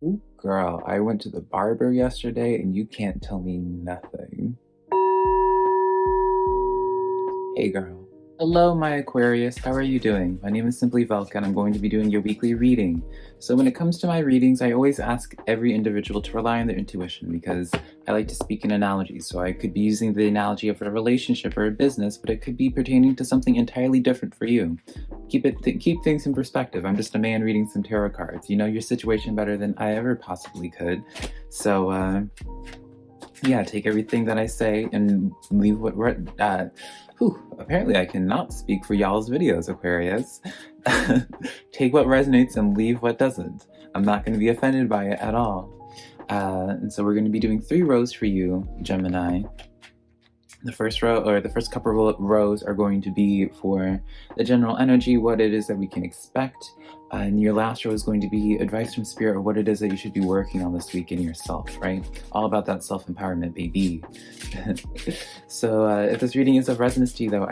Ooh, girl, I went to the barber yesterday and you can't tell me nothing. Hey, girl. Hello, my Aquarius. How are you doing? My name is SimplyVelca and I'm going to be doing your weekly reading. So when it comes to my readings, I always ask every individual to rely on their intuition because I like to speak in analogies. So I could be using the analogy of a relationship or a business, but it could be pertaining to something entirely different for you. Keep things in perspective. I'm just a man reading some tarot cards. You know your situation better than I ever possibly could. So yeah, take everything that I say and leave apparently I cannot speak for y'all's videos, Aquarius. Take what resonates and leave what doesn't. I'm not going to be offended by it at all. And so we're going to be doing 3 rows for you, Gemini. The first row, or the first couple of rows, are going to be for the general energy, what it is that we can expect. And your last row is going to be advice from Spirit, or what it is that you should be working on this week in yourself, right? All about that self-empowerment, baby. So if this reading is of resonance to you, though,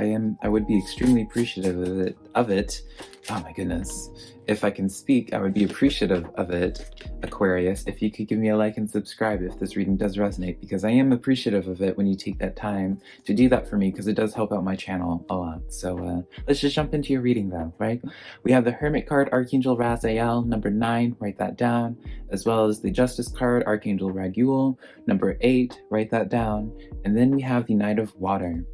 I would be extremely appreciative of it. Oh my goodness. If I can speak, I would be appreciative of it, Aquarius, if you could give me a like and subscribe if this reading does resonate, because I am appreciative of it when you take that time to do that for me, because it does help out my channel a lot. So let's just jump into your reading though, right? We have the Hermit card, Archangel Raziel, number 9, write that down, as well as the Justice card, Archangel Raguel, number 8, write that down, and then we have the Knight of Water.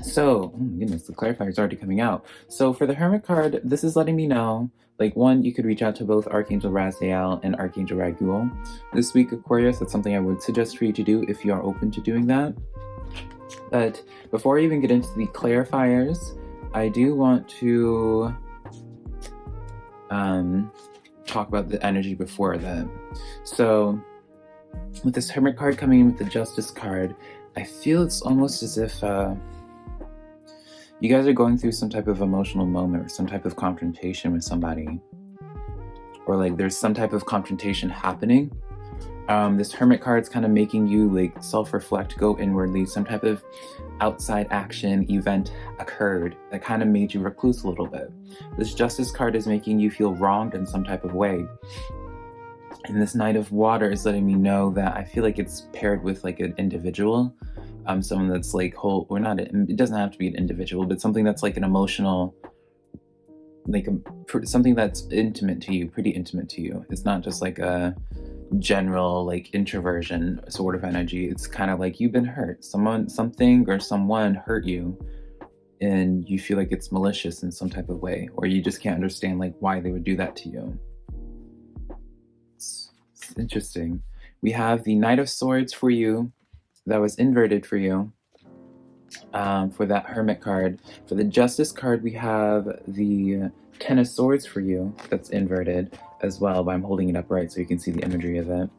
So, oh my goodness, the clarifier is already coming out. So for the Hermit card, this is letting me know, like, one, you could reach out to both Archangel Raziel and Archangel Raguel. This week, Aquarius, that's something I would suggest for you to do if you are open to doing that. But before I even get into the clarifiers, I do want to talk about the energy before that. So with this Hermit card coming in with the Justice card, I feel it's almost as if you guys are going through some type of emotional moment or some type of confrontation with somebody, or like there's some type of confrontation happening. This Hermit card is kind of making you like self-reflect, go inwardly. Some type of outside action event occurred that kind of made you recluse a little bit. This Justice card is making you feel wronged in some type of way. And this Knight of Water is letting me know that I feel like it's paired with like an individual, someone that's like or not, it doesn't have to be an individual, but something that's like an emotional, like something that's intimate to you, pretty intimate to you. It's not just like a general like introversion sort of energy. It's kind of like you've been hurt. Something or someone hurt you, and you feel like it's malicious in some type of way, or you just can't understand like why they would do that to you. It's interesting. We have the Knight of Swords for you, that was inverted for you, for that Hermit card. For the Justice card, we have the Ten of Swords for you, that's inverted as well, but I'm holding it upright so you can see the imagery of it.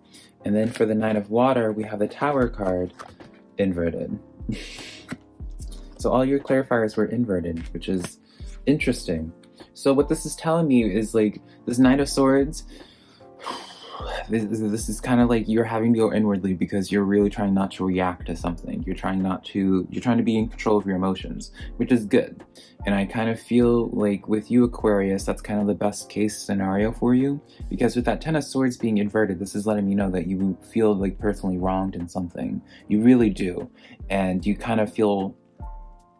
And then for the Knight of Water, we have the Tower card inverted. So all your clarifiers were inverted, which is interesting. So what this is telling me is like this Knight of Swords, this is kind of like you're having to go inwardly because you're really trying not to react to something. You're trying to be in control of your emotions, which is good. And I kind of feel like with you, Aquarius, that's kind of the best case scenario for you, because with that Ten of Swords being inverted, this is letting me know that you feel like personally wronged in something. You really do. And you kind of feel,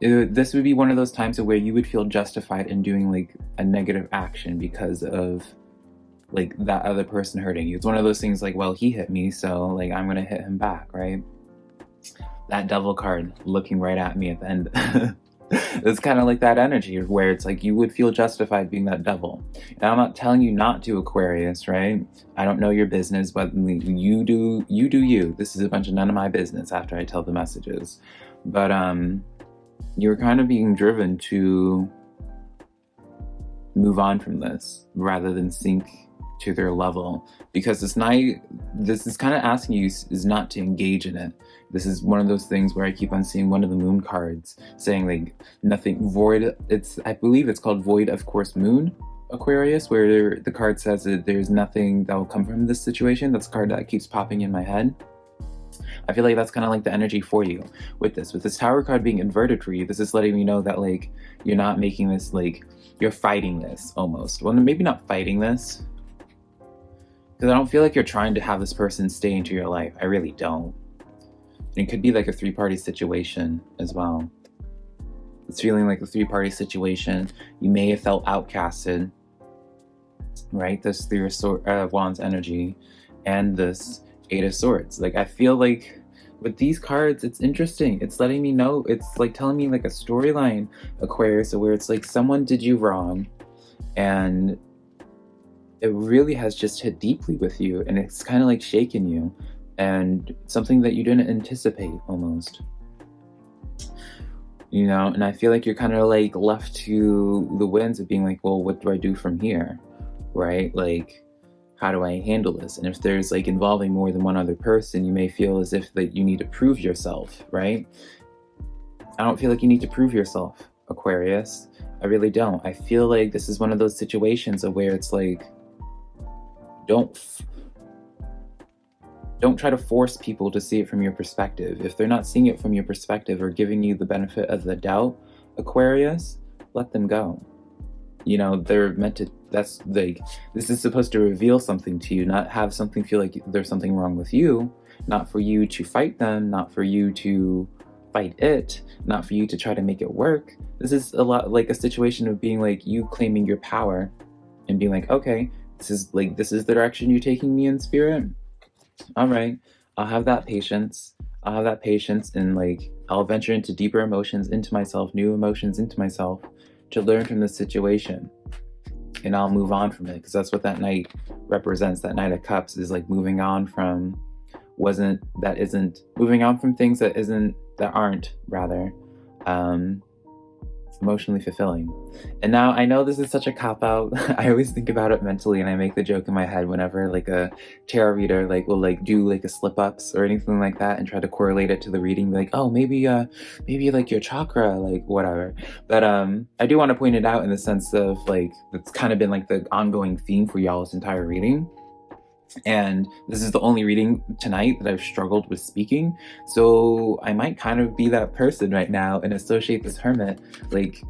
this would be one of those times where you would feel justified in doing like a negative action because of like that other person hurting you. It's one of those things like, well, he hit me, so like I'm gonna hit him back, right? That Devil card looking right at me at the end. It's kind of like that energy where it's like you would feel justified being that devil. Now I'm not telling you not to, Aquarius, right? I don't know your business, but you do you. This is a bunch of none of my business after I tell the messages. But you're kind of being driven to move on from this rather than sink to their level, because this is kind of asking you is not to engage in it. This is one of those things where I keep on seeing one of the moon cards saying like nothing void. I believe it's called Void of Course Moon, Aquarius, where the card says that there's nothing that will come from this situation. That's a card that keeps popping in my head. I feel like that's kind of like the energy for you with this Tower card being inverted for you. This is letting me know that like you're not making this, like you're fighting this almost. Well, maybe not fighting this. Because I don't feel like you're trying to have this person stay into your life. I really don't. And it could be like a 3-party situation as well. It's feeling like a 3-party situation. You may have felt outcasted, right? This 3 of Wands energy and this 8 of Swords. Like, I feel like with these cards, it's interesting. It's letting me know, it's like telling me like a storyline, Aquarius, where it's like someone did you wrong and it really has just hit deeply with you, and it's kind of like shaken you, and something that you didn't anticipate almost. You know, and I feel like you're kind of like left to the winds of being like, well, what do I do from here? Right? Like, how do I handle this? And if there's like involving more than one other person, you may feel as if that you need to prove yourself, right? I don't feel like you need to prove yourself, Aquarius. I really don't. I feel like this is one of those situations where it's like, don't try to force people to see it from your perspective. If they're not seeing it from your perspective or giving you the benefit of the doubt, Aquarius, let them go. You know, they're meant to, that's like, this is supposed to reveal something to you, not have something feel like there's something wrong with you, not for you to fight them, not for you to fight it, not for you to try to make it work. This is a lot like a situation of being like you claiming your power and being like, okay, this is the direction you're taking me in, spirit. All right, I'll have that patience. I'll have that patience, and like I'll venture into deeper emotions into myself, new emotions into myself, to learn from this situation, and I'll move on from it, because that's what that Knight represents. That Knight of Cups is like moving on from moving on from things that aren't emotionally fulfilling. And now I know this is such a cop-out. I always think about it mentally, and I make the joke in my head whenever like a tarot reader like will like do like a slip-ups or anything like that and try to correlate it to the reading, like, oh, maybe like your chakra, like whatever. But I do want to point it out in the sense of like it's kind of been like the ongoing theme for y'all's entire reading. And this is the only reading tonight that I've struggled with speaking, so I might kind of be that person right now and associate this Hermit, like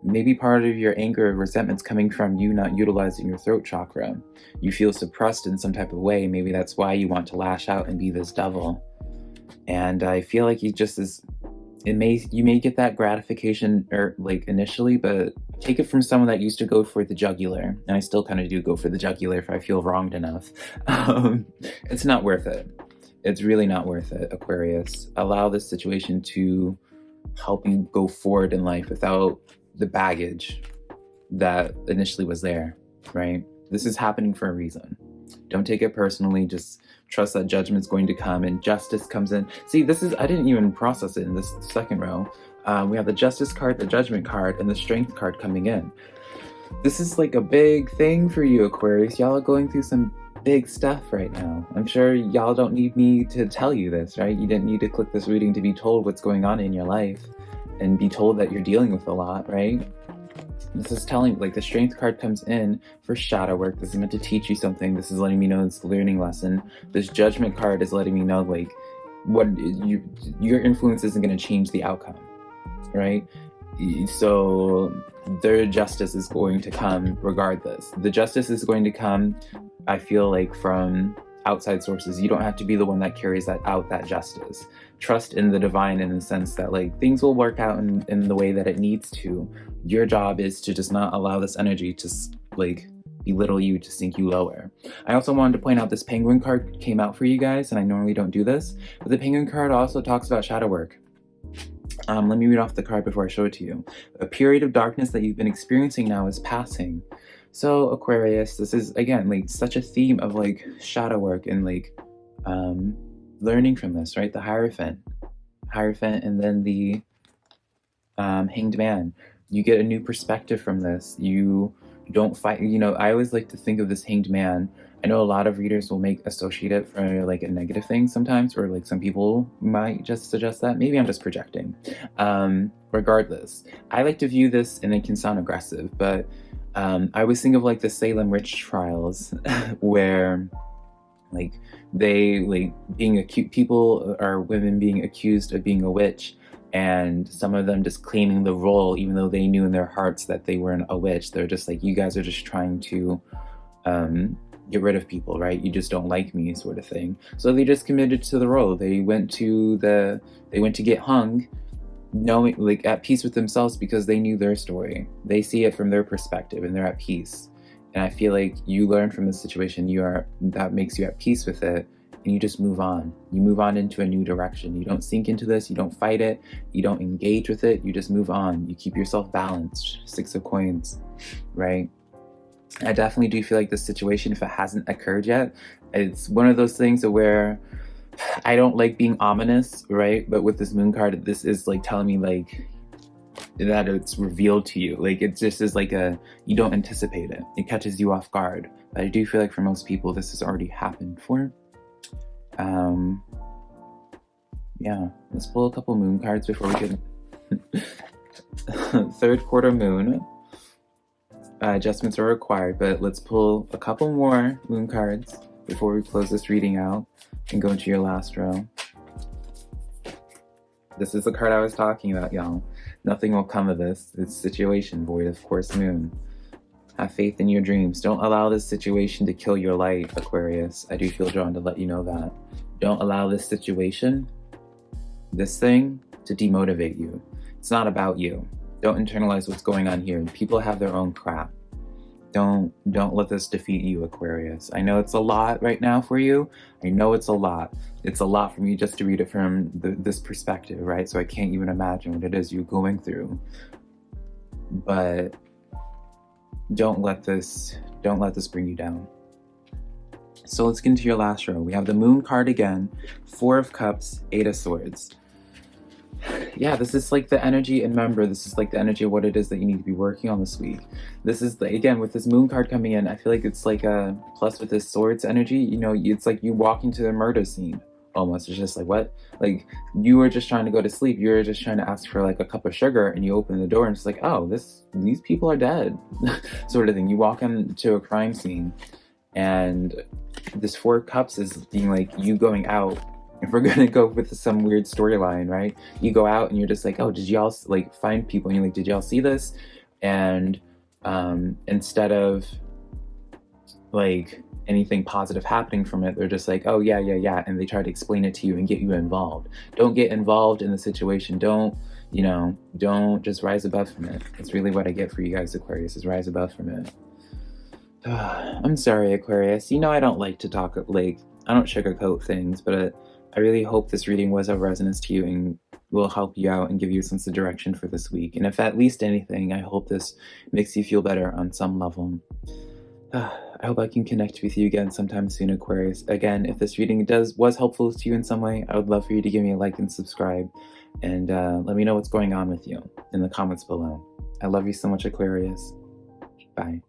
maybe part of your anger or resentment's coming from you not utilizing your throat chakra. You feel suppressed in some type of way. Maybe that's why you want to lash out and be this devil. And I feel like you may get that gratification or like initially, but take it from someone that used to go for the jugular, and I still kind of do go for the jugular if I feel wronged enough. It's not worth it. It's really not worth it, Aquarius. Allow this situation to help you go forward in life without the baggage that initially was there, right? This is happening for a reason. Don't take it personally. Just trust that judgment's going to come and justice comes in. See, I didn't even process it in this second row. We have the Justice card, the Judgment card, and the Strength card coming in. This is like a big thing for you, Aquarius. Y'all are going through some big stuff right now. I'm sure y'all don't need me to tell you this, right? You didn't need to click this reading to be told what's going on in your life and be told that you're dealing with a lot, right? This is telling, like, the Strength card comes in for shadow work. This is meant to teach you something. This is letting me know it's a learning lesson. This Judgment card is letting me know, like, your influence isn't going to change the outcome, right? So their justice is going to come regardless. The justice is going to come, I feel like, from outside sources. You don't have to be the one that carries that justice. Trust in the divine in the sense that like things will work out in the way that it needs to. Your job is to just not allow this energy to like belittle you, to sink you lower. I also wanted to point out this Penguin card came out for you guys, and I normally don't do this, but the Penguin card also talks about shadow work. Let me read off the card before I show it to you. A period of darkness that you've been experiencing now is passing. So Aquarius, this is again like such a theme of like shadow work and like learning from this, right? The Hierophant, and then the Hanged Man. You get a new perspective from this. You don't fight. You know, I always like to think of this Hanged Man. I know a lot of readers will associate it for like a negative thing sometimes, or like some people might just suggest that. Maybe I'm just projecting. Regardless, I like to view this, and it can sound aggressive, but I always think of like the Salem witch trials where like they like being accused, people or women being accused of being a witch, and some of them just claiming the role even though they knew in their hearts that they weren't a witch. They're just like, you guys are just trying to get rid of people, right? You just don't like me, sort of thing. So they just committed to the role. They went to get hung, knowing, like, at peace with themselves, because they knew their story. They see it from their perspective and they're at peace. And I feel like you learn from this situation, that makes you at peace with it, and you just move on. You move on into a new direction. You don't sink into this, you don't fight it, you don't engage with it, you just move on. You keep yourself balanced. 6 of Coins, right? I definitely do feel like this situation, if it hasn't occurred yet, it's one of those things where I don't like being ominous, right? But with this Moon card, this is like telling me like that it's revealed to you. Like it just is like you don't anticipate it. It catches you off guard. But I do feel like for most people, this has already happened for. Yeah, let's pull a couple Moon cards before we get third quarter Moon. Adjustments are required, but let's pull a couple more Moon cards before we close this reading out and go into your last row. This is the card I was talking about, y'all. Nothing will come of this. It's situation void, of course, Moon. Have faith in your dreams. Don't allow this situation to kill your light, Aquarius. I do feel drawn to let you know that. Don't allow this situation, this thing, to demotivate you. It's not about you. Don't internalize what's going on here. People have their own crap. Don't let this defeat you, Aquarius. I know it's a lot right now for you. I know it's a lot. It's a lot for me just to read it from this perspective, right? So I can't even imagine what it is you're going through. But don't let this bring you down. So let's get into your last row. We have the Moon card again, 4 of Cups, 8 of Swords. Yeah, this is like the energy, and remember, this is like the energy of what it is that you need to be working on this week. This is, again, with this Moon card coming in, I feel like it's like plus with this Swords energy, you know, it's like you walk into the murder scene, almost. It's just like, what? Like, you were just trying to go to sleep, you were just trying to ask for like a cup of sugar, and you open the door and it's like, oh, these people are dead, sort of thing. You walk into a crime scene, and this 4 of Cups is being like you going out. If we're gonna go with some weird storyline, right? You go out and you're just like, oh, did y'all like find people? And you're like, did y'all see this? And instead of like anything positive happening from it, they're just like, oh yeah, and they try to explain it to you and get you involved. Don't get involved in the situation. Don't just rise above from it. That's really what I get for you guys, Aquarius, is rise above from it. I'm sorry, Aquarius. You know I don't like to talk, like, I don't sugarcoat things, but I really hope this reading was of resonance to you and will help you out and give you a sense of direction for this week. And if at least anything, I hope this makes you feel better on some level. I hope I can connect with you again sometime soon, Aquarius. Again, if this reading was helpful to you in some way, I would love for you to give me a like and subscribe, and let me know what's going on with you in the comments below. I love you so much, Aquarius. Bye.